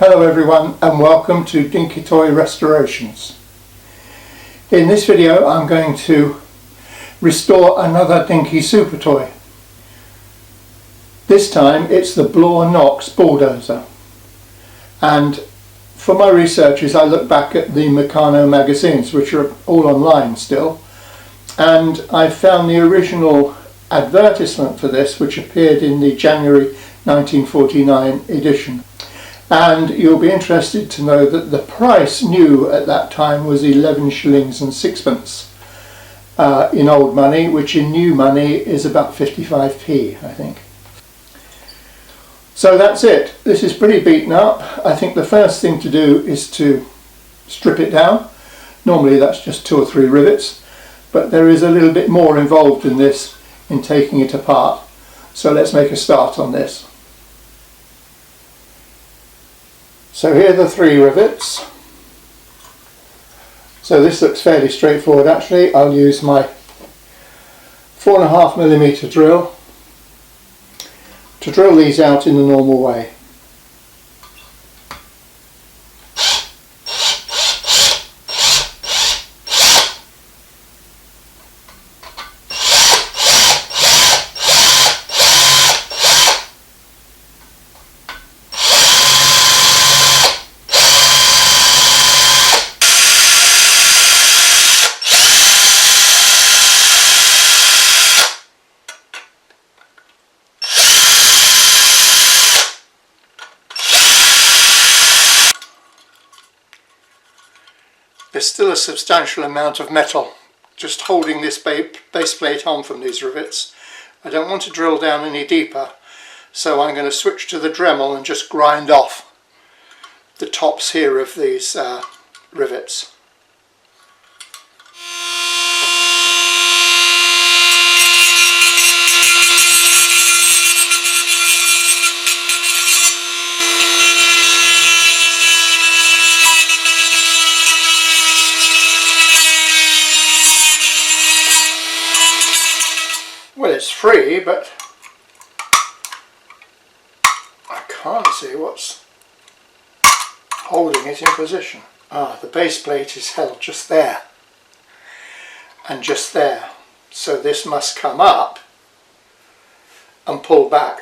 Hello everyone and welcome to Dinky Toy Restorations. In this video I'm going to restore another Dinky super toy. This time it's the Blaw Knox Bulldozer, and for my researches I looked back at the Meccano magazines, which are all online still, and I found the original advertisement for this, which appeared in the January 1949 edition. And you'll be interested to know that the price new at that time was 11 shillings and sixpence in old money, which in new money is about 55p, I think. So that's it. This is pretty beaten up. I think the first thing to do is to strip it down. Normally that's just 2 or 3 rivets, but there is a little bit more involved in this, in taking it apart. So let's make a start on this. So here are the 3 rivets. So this looks fairly straightforward actually. I'll use my 4.5mm drill to drill these out in the normal way. There's still a substantial amount of metal just holding this base plate on from these rivets. I don't want to drill down any deeper, so I'm going to switch to the Dremel and just grind off the tops here of these rivets. Well, it's free, but I can't see what's holding it in position. Ah, the base plate is held just there and just there. So this must come up and pull back.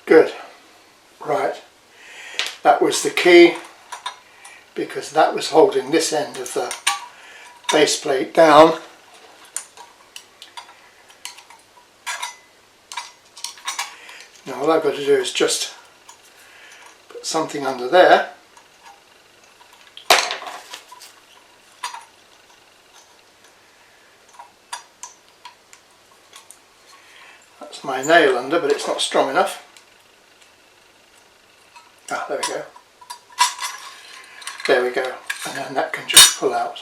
Good. Right. That was the key, because that was holding this end of the base plate down. Now all I've got to do is just put something under there. That's my nail under, but it's not strong enough. Ah, there we go. There we go. And then that can just pull out.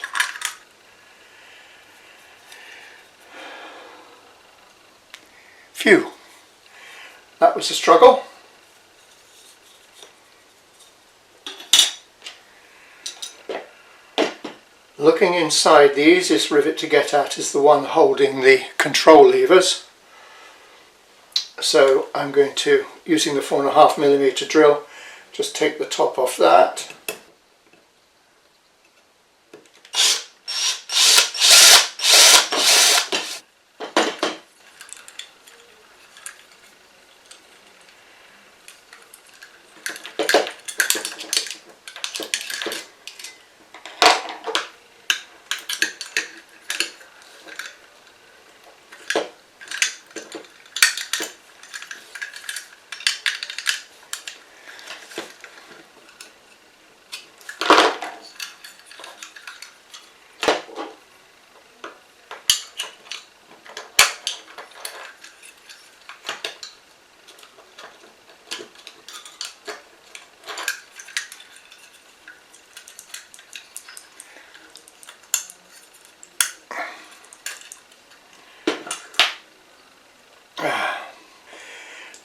Phew. That was a struggle. Looking inside the easiest rivet to get at is the one holding the control levers. So I'm going to, using the 4.5mm drill, just take the top off that.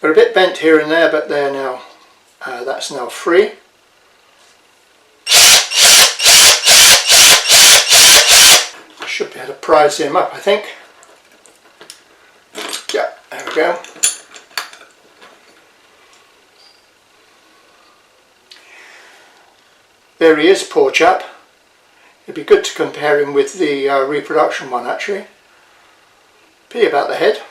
They're a bit bent here and there, but they're now, that's now free. I should be able to prise him up, I think. Yeah, there we go. There he is, poor chap. It'd be good to compare him with the reproduction one actually. Be about the head.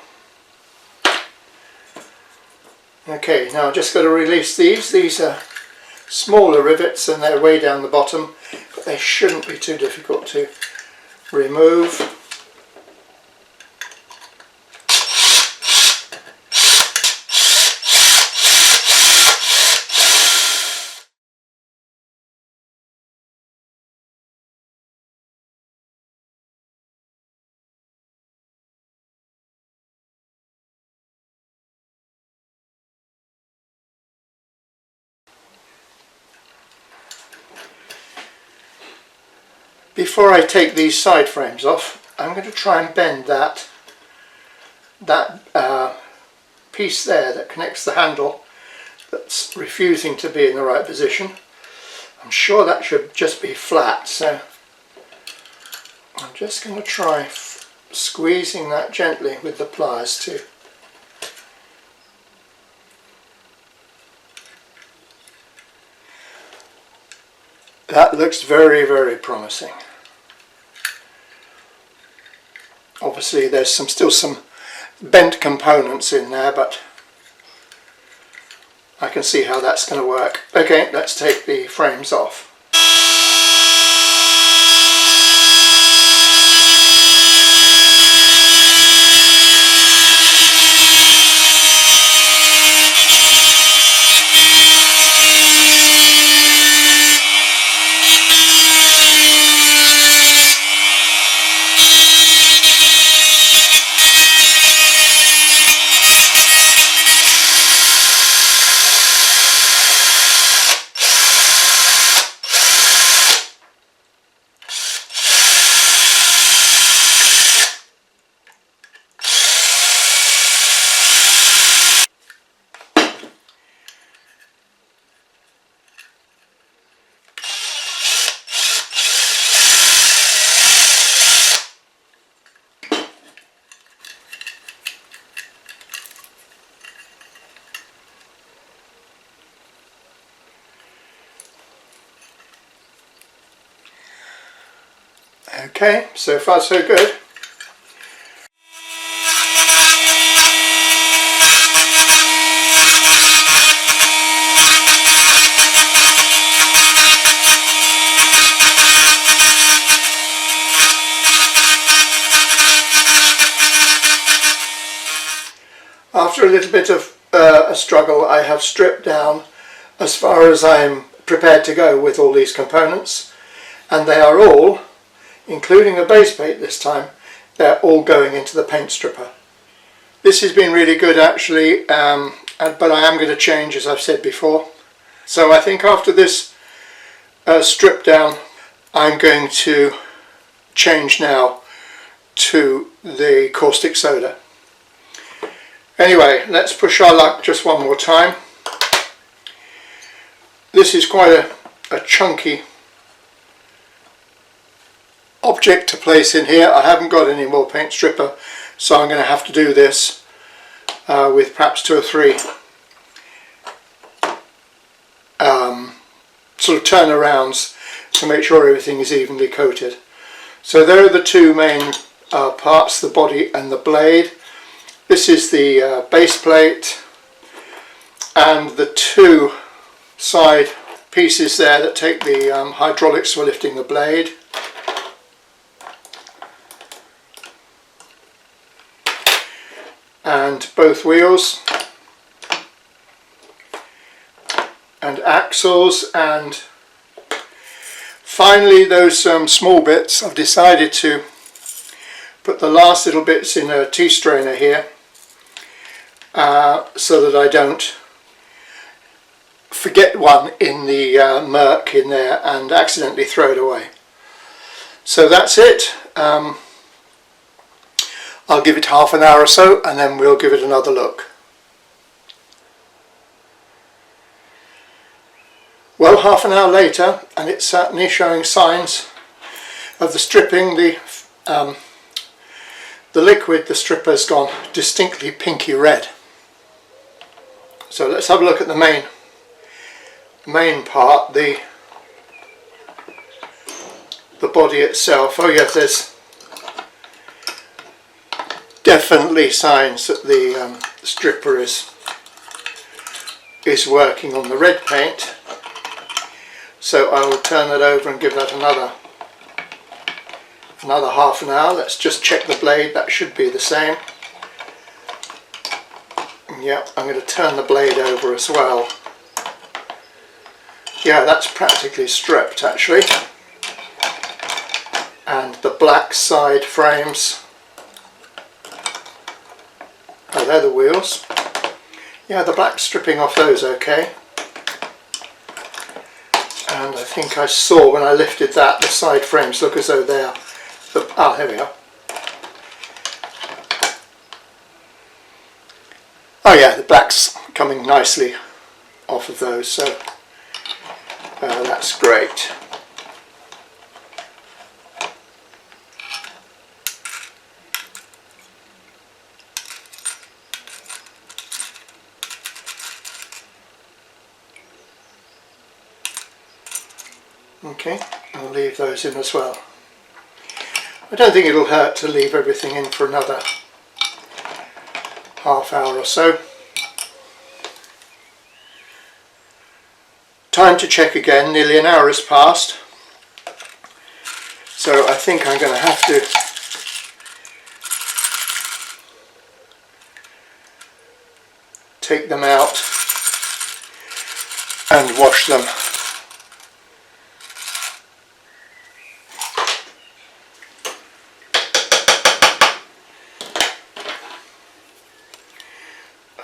Okay, now I've just got to release these. These are smaller rivets and they're way down the bottom, but they shouldn't be too difficult to remove. Before I take these side frames off, I'm going to try and bend that piece there that connects the handle that's refusing to be in the right position. I'm sure that should just be flat, so I'm just going to try squeezing that gently with the pliers too. That looks very, very promising. Obviously there's still some bent components in there, but I can see how that's going to work. Okay, let's take the frames off. Okay, so far so good. After a little bit of a struggle, I have stripped down as far as I'm prepared to go with all these components, and they are all, including a base plate this time, they're all going into the paint stripper. This has been really good actually, but I am going to change, as I've said before. So I think after this strip down, I'm going to change now to the caustic soda. Anyway, let's push our luck just one more time. This is quite a chunky object to place in here. I haven't got any more paint stripper, so I'm going to have to do this with perhaps 2 or 3 sort of turnarounds to make sure everything is evenly coated. So there are the 2 main parts, the body and the blade. This is the base plate, and the 2 side pieces there that take the hydraulics for lifting the blade. And both wheels and axles, and finally those small bits. I've decided to put the last little bits in a tea strainer here so that I don't forget one in the murk in there and accidentally throw it away. So that's it. I'll give it half an hour or so and then we'll give it another look. Well, half an hour later, and it's certainly showing signs of the stripping. The liquid, the stripper's gone distinctly pinky red. So let's have a look at the main part, the body itself. Oh yes, there's definitely signs that the stripper is working on the red paint. So I will turn that over and give that another half an hour. Let's just check the blade, that should be the same. Yeah, I'm going to turn the blade over as well. Yeah, that's practically stripped actually. And the black side frames, oh, they're the wheels. Yeah, the black stripping off those okay. And I think I saw when I lifted that, the side frames look as though they're, here we are. Oh yeah, the black's coming nicely off of those, so that's great. Okay, I'll leave those in as well. I don't think it'll hurt to leave everything in for another half hour or so. Time to check again, nearly an hour has passed. So I think I'm going to have to take them out and wash them.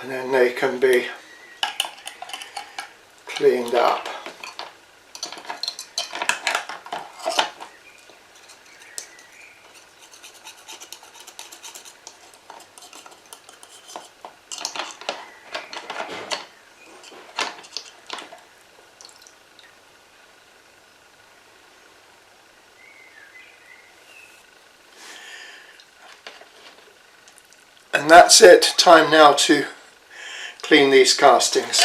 And then they can be cleaned up. And that's it. Time now to clean these castings.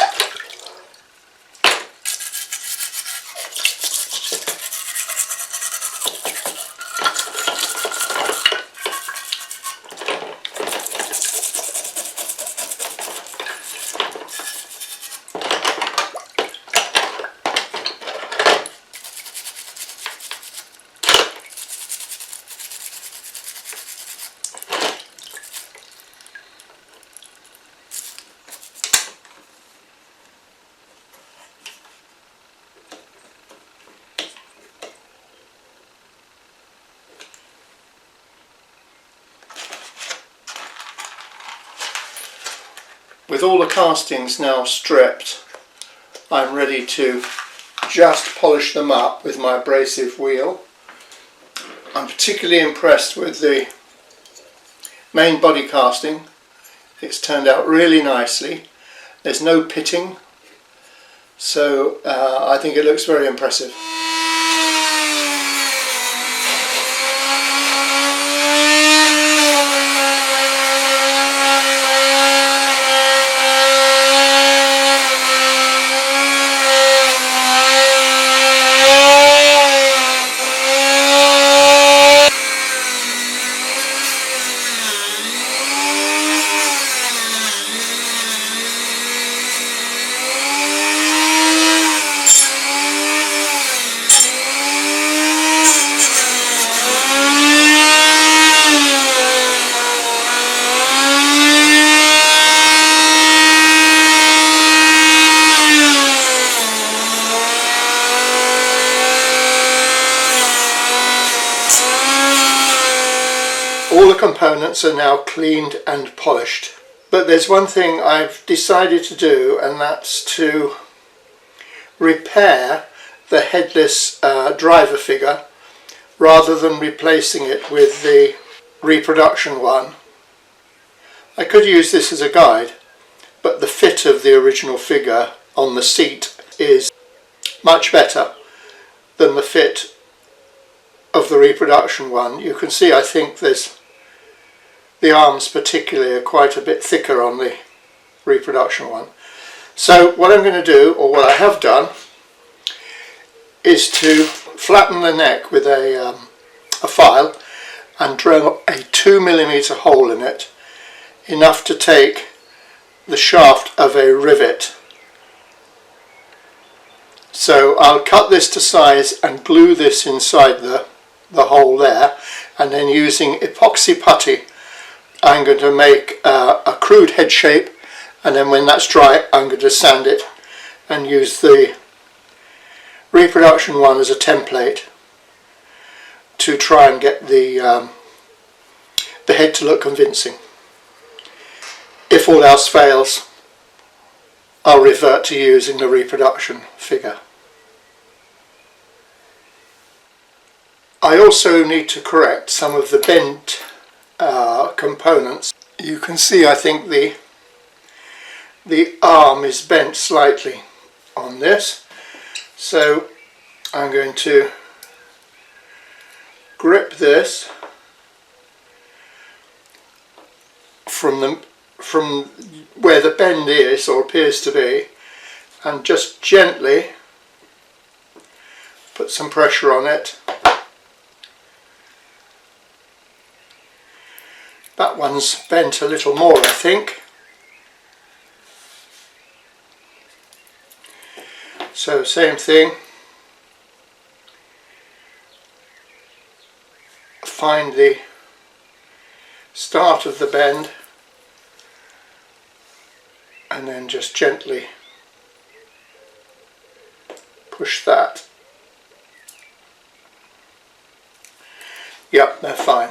With all the castings now stripped, I'm ready to just polish them up with my abrasive wheel. I'm particularly impressed with the main body casting. It's turned out really nicely. There's no pitting, so I think it looks very impressive. All the components are now cleaned and polished. But there's one thing I've decided to do, and that's to repair the headless driver figure rather than replacing it with the reproduction one. I could use this as a guide, but the fit of the original figure on the seat is much better than the fit of the reproduction one. You can see I think the arms particularly are quite a bit thicker on the reproduction one. So what I'm going to do, or what I have done, is to flatten the neck with a file and drill a 2mm hole in it, enough to take the shaft of a rivet. So I'll cut this to size and glue this inside the hole there, and then using epoxy putty I'm going to make a crude head shape, and then when that's dry I'm going to sand it and use the reproduction one as a template to try and get the head to look convincing. If all else fails, I'll revert to using the reproduction figure. I also need to correct some of the bent components. You can see I think the arm is bent slightly on this, so I'm going to grip this from where the bend is, or appears to be, and just gently put some pressure on it. That one's bent a little more, I think. So same thing. Find the start of the bend and then just gently push that. Yep, they're fine.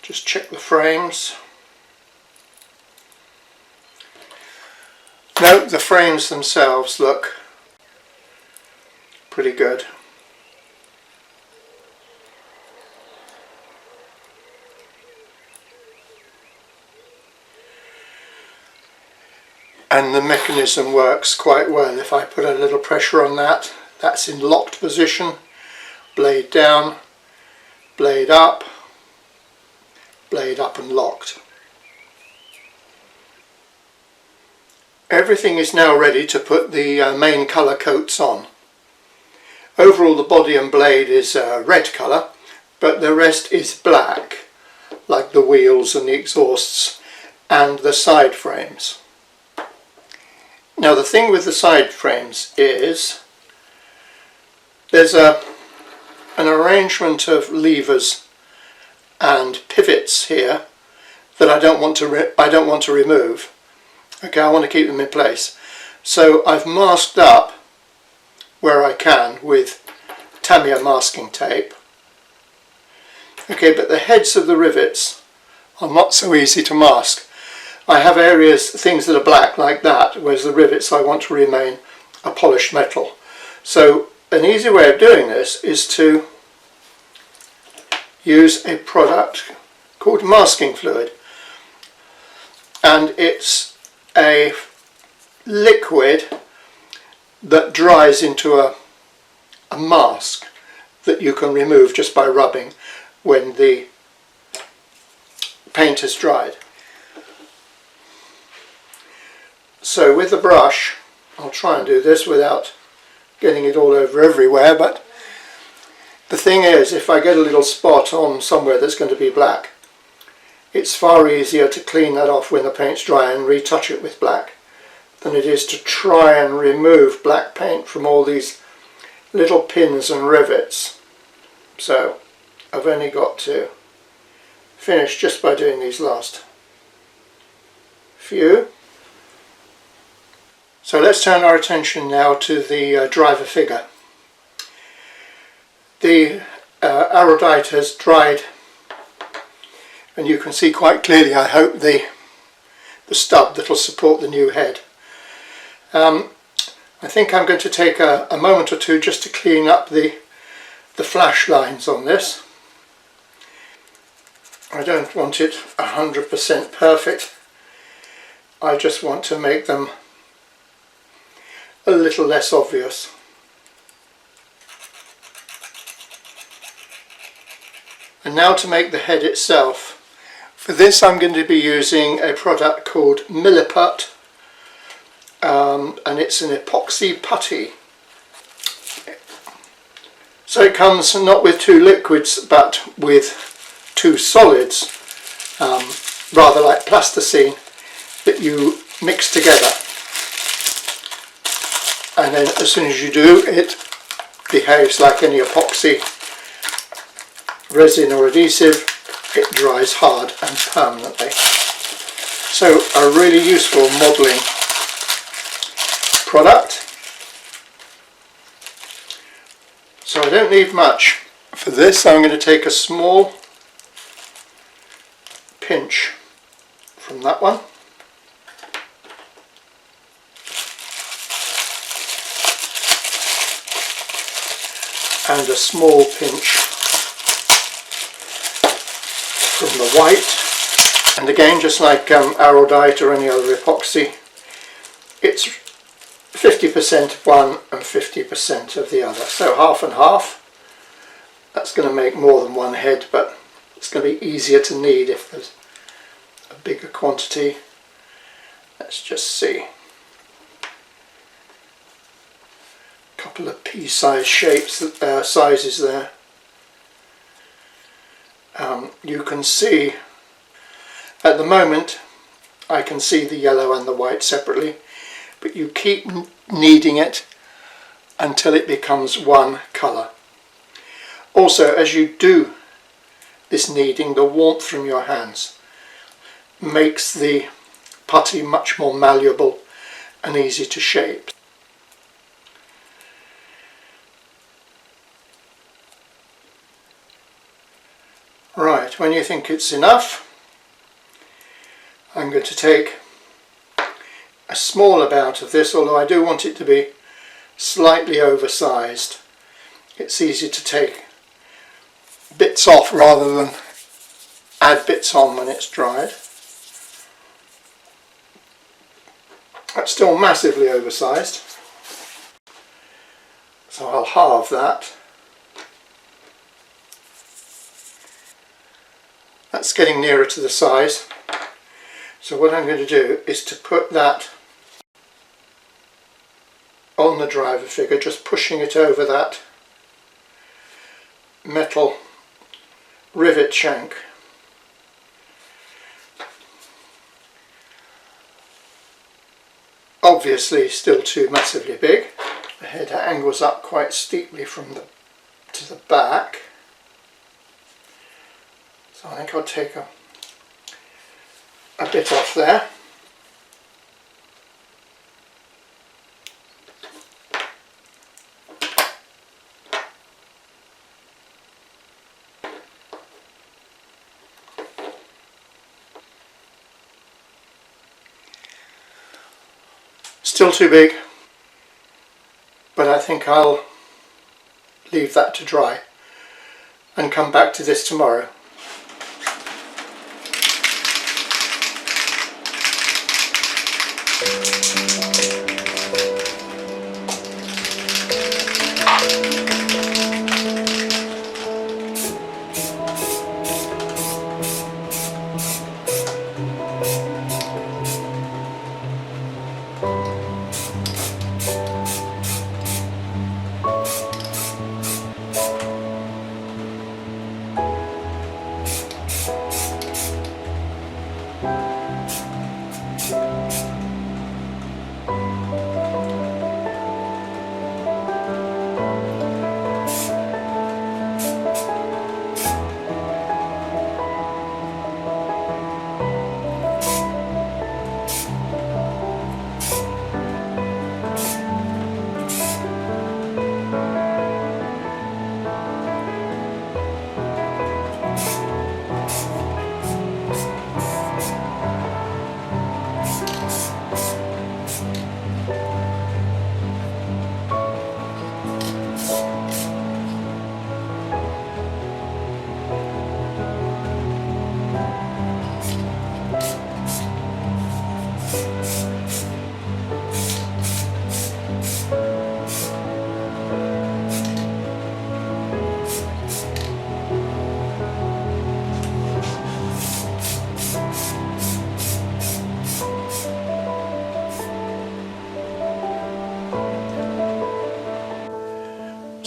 Just check the frames. No, the frames themselves look pretty good. And the mechanism works quite well. If I put a little pressure on that, that's in locked position. Blade down, blade up and locked. Everything is now ready to put the main colour coats on. Overall the body and blade is red colour, but the rest is black, like the wheels and the exhausts and the side frames. Now the thing with the side frames is there's an arrangement of levers and pivots here that I don't want to remove. Okay, I want to keep them in place. So I've masked up where I can with Tamiya masking tape. Okay, but the heads of the rivets are not so easy to mask. I have areas, things that are black like that, whereas the rivets I want to remain a polished metal. So an easy way of doing this is to use a product called masking fluid, and it's a liquid that dries into a mask that you can remove just by rubbing when the paint has dried. So with the brush, I'll try and do this without getting it all over everywhere, but the thing is, if I get a little spot on somewhere that's going to be black, it's far easier to clean that off when the paint's dry and retouch it with black than it is to try and remove black paint from all these little pins and rivets. So I've only got to finish just by doing these last few. So let's turn our attention now to the driver figure. The aerodite has dried, and you can see quite clearly, I hope, the stub that will support the new head. I think I'm going to take a moment or two just to clean up the flash lines on this. I don't want it 100% perfect. I just want to make them a little less obvious. And now to make the head itself. For this I'm going to be using a product called Milliput, and it's an epoxy putty. So it comes not with two liquids but with two solids, rather like plasticine, that you mix together. And then as soon as you do, it behaves like any epoxy resin or adhesive. It dries hard and permanently. So a really useful modelling product. So I don't need much. For this I'm going to take a small pinch from that one. And a small pinch from the white. And again, just like Aerodite or any other epoxy, it's 50% of one and 50% of the other. So half and half. That's going to make more than one head, but it's going to be easier to knead if there's a bigger quantity. Let's just see. A couple of pea-sized shapes, sizes there. You can see, at the moment, I can see the yellow and the white separately, but you keep kneading it until it becomes one colour. Also, as you do this kneading, the warmth from your hands makes the putty much more malleable and easy to shape. Right, when you think it's enough, I'm going to take a small amount of this, although I do want it to be slightly oversized. It's easy to take bits off rather than add bits on when it's dried. That's still massively oversized, so I'll halve that. That's getting nearer to the size. So what I'm going to do is to put that on the driver figure, just pushing it over that metal rivet shank. Obviously still too massively big. The head angles up quite steeply from to the back. So I think I'll take a bit off there. Still too big, but I think I'll leave that to dry and come back to this tomorrow.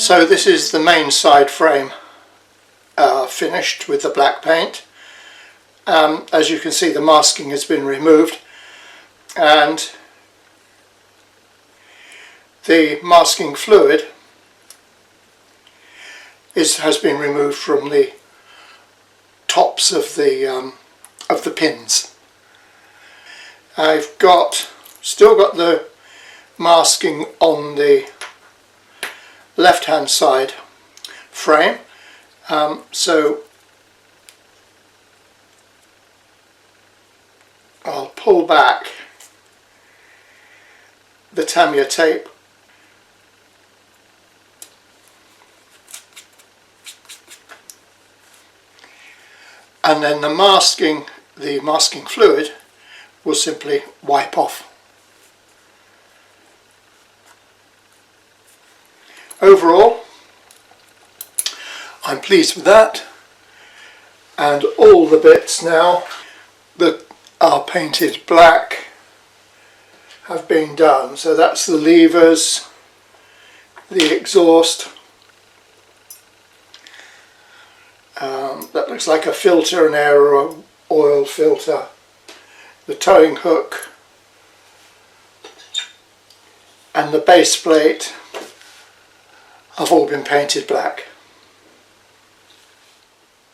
So this is the main side frame finished with the black paint. As you can see, the masking has been removed and the masking fluid has been removed from the tops of the pins. I've still got the masking on the left hand side frame, so I'll pull back the Tamiya tape and then the masking fluid will simply wipe off. Overall, I'm pleased with that, and all the bits now that are painted black have been done. So that's the levers, the exhaust, that looks like a filter, an air or oil filter, the towing hook and the base plate have all been painted black.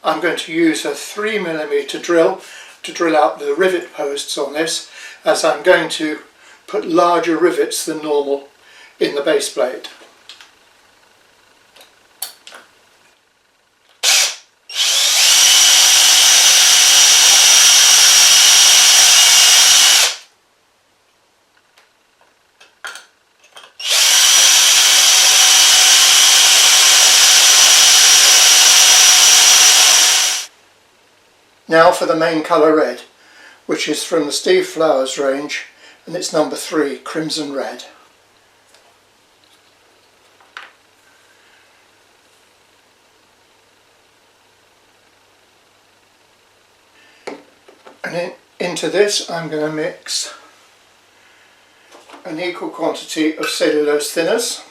I'm going to use a 3mm drill to drill out the rivet posts on this, as I'm going to put larger rivets than normal in the base plate. Now for the main colour red, which is from the Steve Flowers range, and it's number 3, Crimson Red. And into this I'm going to mix an equal quantity of cellulose thinners,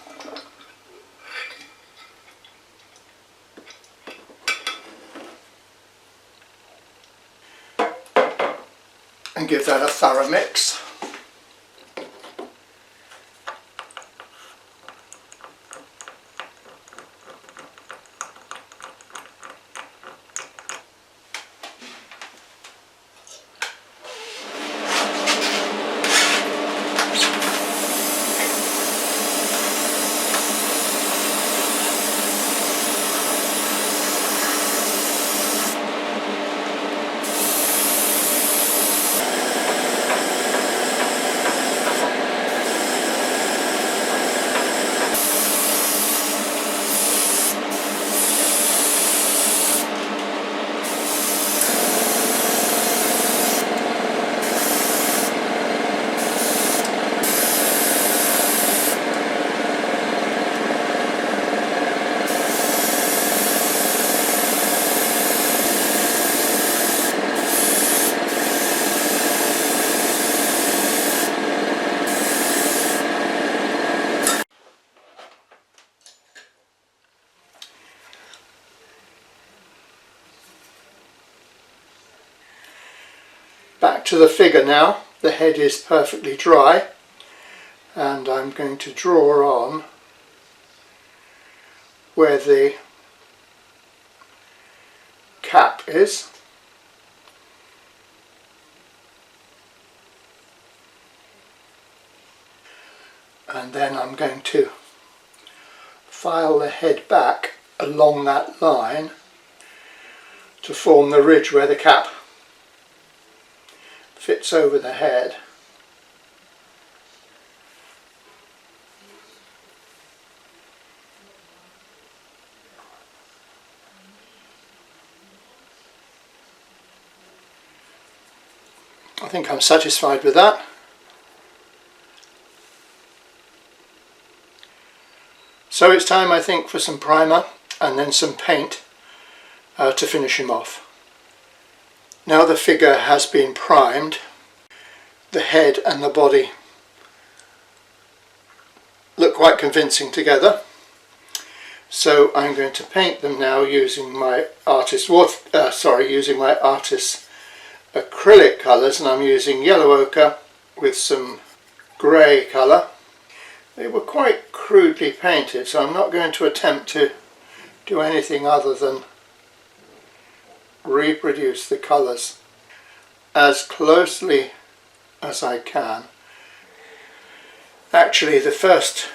and give that a thorough mix. Back to the figure now. The head is perfectly dry, and I'm going to draw on where the cap is. And then I'm going to file the head back along that line to form the ridge where the cap fits over the head. I think I'm satisfied with that. So it's time, I think, for some primer and then some paint to finish him off. Now the figure has been primed, the head and the body look quite convincing together. So I'm going to paint them now using my artist acrylic colours, and I'm using yellow ochre with some grey colour. They were quite crudely painted, so I'm not going to attempt to do anything other than reproduce the colours as closely as I can. Actually, the first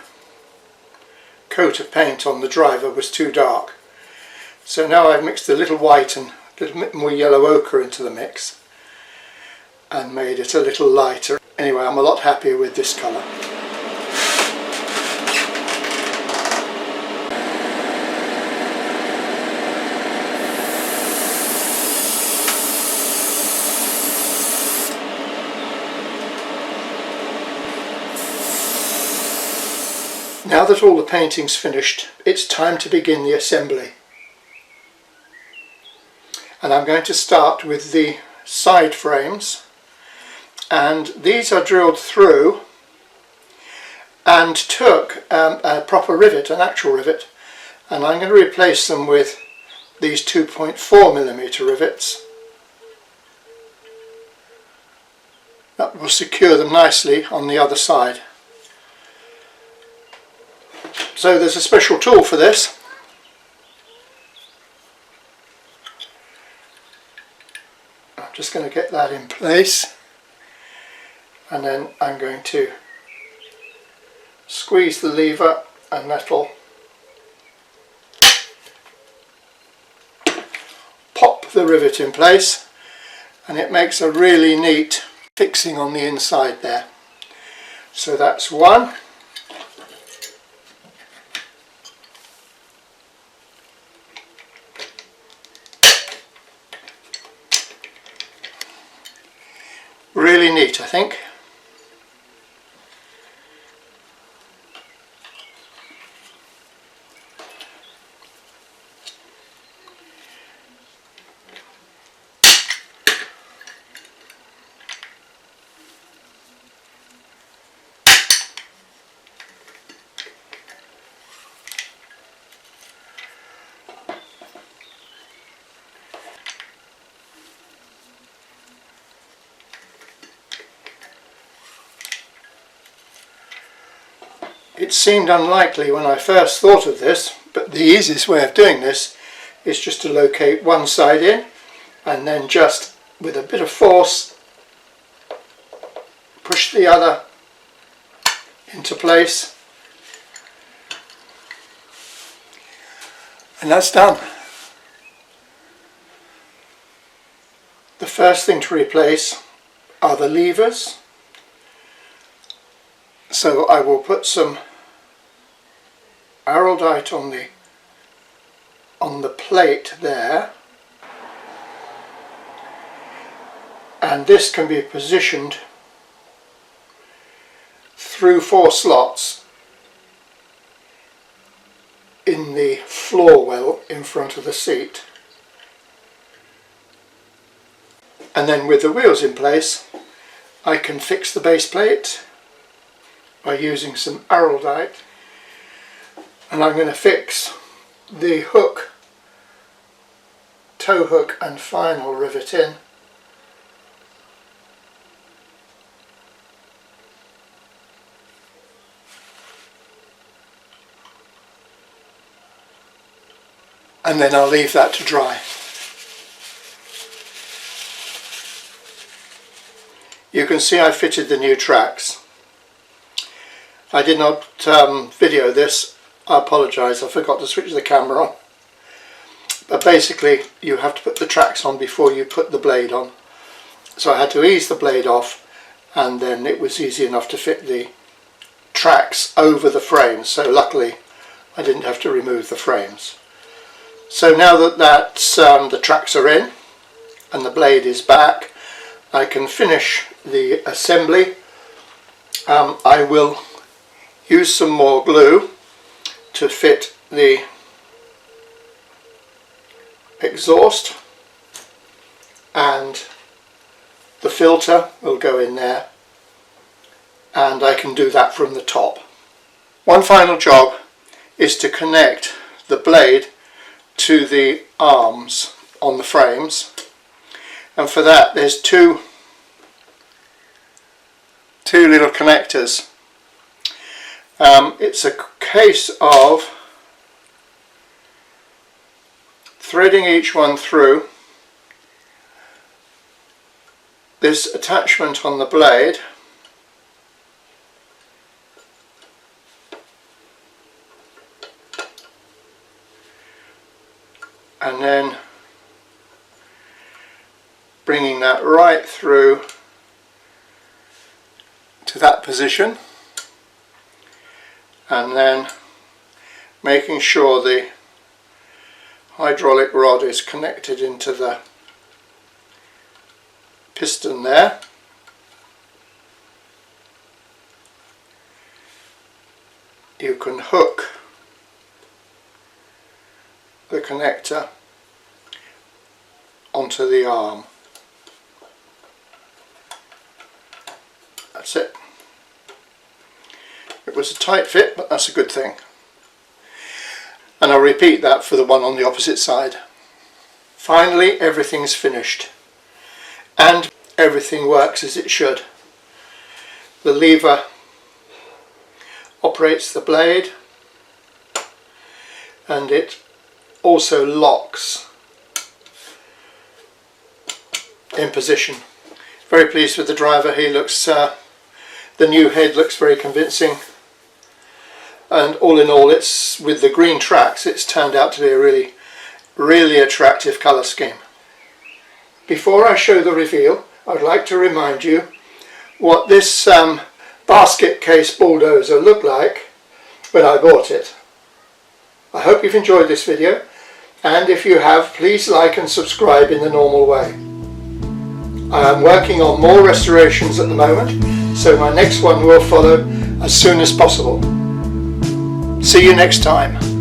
coat of paint on the driver was too dark, so now I've mixed a little white and a little bit more yellow ochre into the mix and made it a little lighter. Anyway, I'm a lot happier with this colour. Now that all the painting's finished, it's time to begin the assembly. And I'm going to start with the side frames, and these are drilled through and took a proper rivet, an actual rivet, and I'm going to replace them with these 2.4mm rivets. That will secure them nicely on the other side. So there's a special tool for this. I'm just going to get that in place, and then I'm going to squeeze the lever and that'll pop the rivet in place, and it makes a really neat fixing on the inside there. So that's one. Really neat, I think. It seemed unlikely when I first thought of this, but the easiest way of doing this is just to locate one side in and then just with a bit of force push the other into place, and that's done. The first thing to replace are the levers, so I will put some araldite on the plate there, and this can be positioned through 4 slots in the floor well in front of the seat. And then with the wheels in place, I can fix the base plate by using some araldite, and I'm going to fix the hook, tow hook and final rivet in. And then I'll leave that to dry. You can see I fitted the new tracks. I did not video this. I apologise, I forgot to switch the camera on. But basically you have to put the tracks on before you put the blade on. So I had to ease the blade off, and then it was easy enough to fit the tracks over the frames. So luckily I didn't have to remove the frames. So now that the tracks are in and the blade is back, I can finish the assembly. I will use some more glue to fit the exhaust, and the filter will go in there, and I can do that from the top. One final job is to connect the blade to the arms on the frames, and for that there's two little connectors. It's a case of threading each one through this attachment on the blade, and then bringing that right through to that position, and then making sure the hydraulic rod is connected into the piston there. You can hook the connector onto the arm. That's it. It was a tight fit, but that's a good thing. And I'll repeat that for the one on the opposite side. Finally, everything's finished and everything works as it should. The lever operates the blade, and it also locks in position. Very pleased with the driver. He looks, the new head looks very convincing, and all in all, it's with the green tracks, it's turned out to be a really attractive colour scheme. Before I show the reveal, I'd like to remind you what this basket case bulldozer looked like when I bought it. I hope you've enjoyed this video, and if you have, please like and subscribe in the normal way. I am working on more restorations at the moment, so my next one will follow as soon as possible. See you next time.